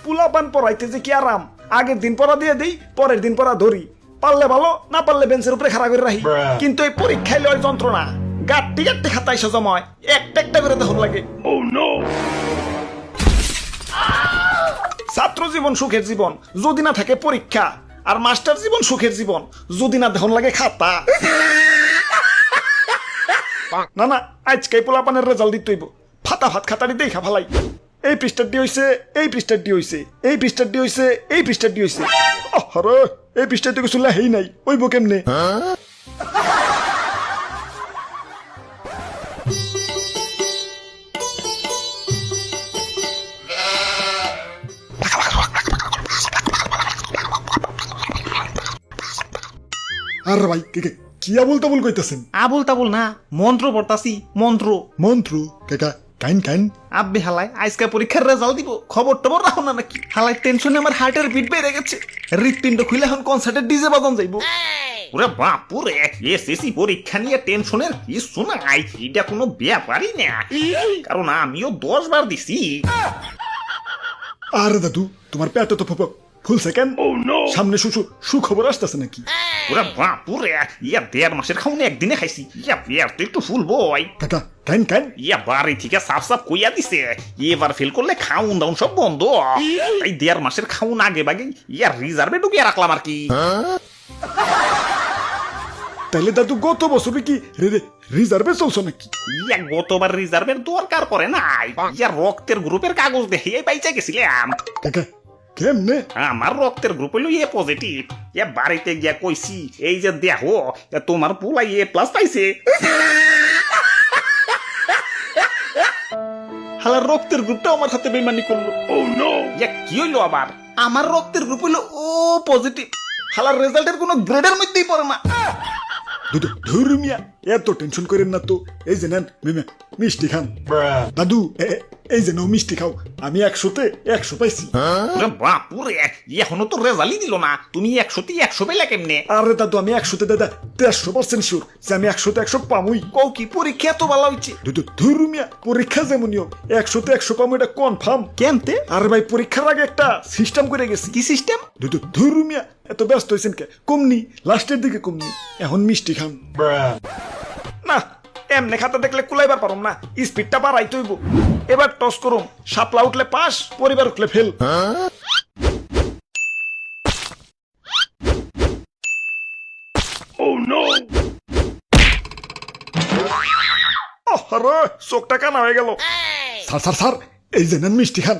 পোলাপান পড়াইতে যে কি আরাম, আগের দিন পড়া দিয়ে দেই, পরের দিন পড়া ধরি, পারলে ভালো না পারলে বেঞ্চের উপরে খাড়া করে রাখি। কিন্তু এই পরীক্ষায় লয় যন্ত্রণা, গাট্টি গাট্টি খাতা এসে জমায়, একটা একটা করে তখন লাগে। ছাত্র জীবন সুখের জীবন যদি না থাকে পরীক্ষা, আর মাস্টার জীবন সুখের জীবন যদি না দেহন লাগে খাতা। না না, আজকে পোলাপানের রেজাল্ট দিতে হইব, ফাটাফাট খাতাটি দেখা ফালাই। এই পৃষ্ঠাটি হইছে, এই পৃষ্ঠাটি হইছে, এই পৃষ্ঠাটি হইছে, এই পৃষ্ঠাটি হইছে। আরে এই পৃষ্ঠাটি কিছু লেহেই নাই, ওইব কেমনে? আরে ভাই কি আবুল তাবুল কইতেছেন? আবুল তাবুল না, মন্ত্র পড়তাছি, মন্ত্র। মন্ত্র কাকা? কাইন কাইন। আব্বে হালাই আজকে পরীক্ষার রেজাল্ট দিব, খবর টবর রাখো না নাকি? হালাই টেনশনে আমার হার্টের বিট বেড়ে গেছে, হৃৎপিণ্ড খুলে এখন কনসার্টের ডিজে বাজান যাইবো। ওরে বাপুরে, এসএসসি পরীক্ষা নিয়ে টেনশনের কিছু নাই, এটা কোনো ব্যাপারই না, কারণ আমিও 10 বার দিছি। আরে দাদু, তোমার পেটে তো ফুল সেকেন্ড, সামনে সুখবর আসতেছে নাকি? ওরে বাপুরে, ইয়া 1.5 মাসের খাওন একদিনে খাইছি, ইয়া পেট তো একটু ফুল বই। কাকা কাইন কাইন। ইয়া বাড়ি থেকে সাফ সাফ কইয়া দিছে, এবার ফেল করলে খাউন দাউন সব বন্ধ। এই 1.5 মাসের খাউন আগে বাগে ইয়া রিজার্ভে ঢুকিয়ে রাখলাম আর কি। তাহলে দাদু গত বছরে কি রিজার্ভে চলছো নাকি? ইয়া গতবার রিজার্ভের দরকার পড়ে নাই, ইয়া রক্তের গ্রুপের কাগজ দেখে পাইচা গেছিলাম। কাকা কেমনে? আমার রক্তের গ্রুপ হইল এ পজিটিভ। এ বাড়িতে গিয়া কইছি, এই যে দেখো তোমার পোলা A+ পাইছে। হালার রক্তের গ্রুপটা আমার হাতে বেইমানি করলো। ইয়া কি হইলো আবার? আমার রক্তের গ্রুপ হইলো ও পজিটিভ, হালার রেজাল্টের কোনো গ্রেডের মধ্যেই পড়ে না। দাদু ধরু মিয়া, এত টেনশন করেন না তো। এই যে নেন মিষ্টি খান। দাদু এই যে নাও মিষ্টি খাও, আমি 100-তে 100 পাইছি। ওরে বাপুরে, এখনো তো রেজাল্টই দিল না, তুমি 100-তে 100 পেলা কেমনে? আরে দাদু আমি 100-তে দাদা 100% শিওর যে আমি 100-তে 100 পামুই। কও কি পরীক্ষা এত ভালো হইছে? দাদু ধরু মিয়া, পরীক্ষা যেমন নিয়ম 100-তে 100 পামু, এটা কনফার্ম। কেমতে? আরে ভাই পরীক্ষার আগে একটা সিস্টেম করে গেছি। কি সিস্টেম? দাদু ধরু মিয়া, এত ব্যস্ত হয়েছেন কে? কমনি, লাস্টের দিকে কমনি, এখন মিষ্টি খান। না এমনি খাতা দেখলে কুলাইবার পারম না, স্পিডটা বাড়াইতে হইব। এবার টস করুম, শাপলা উঠলে পাস, পরিবার উঠলে ফেল। চোখটা কানা হয়ে গেল। স্যার স্যার স্যার, এই যে নেন মিষ্টি খান,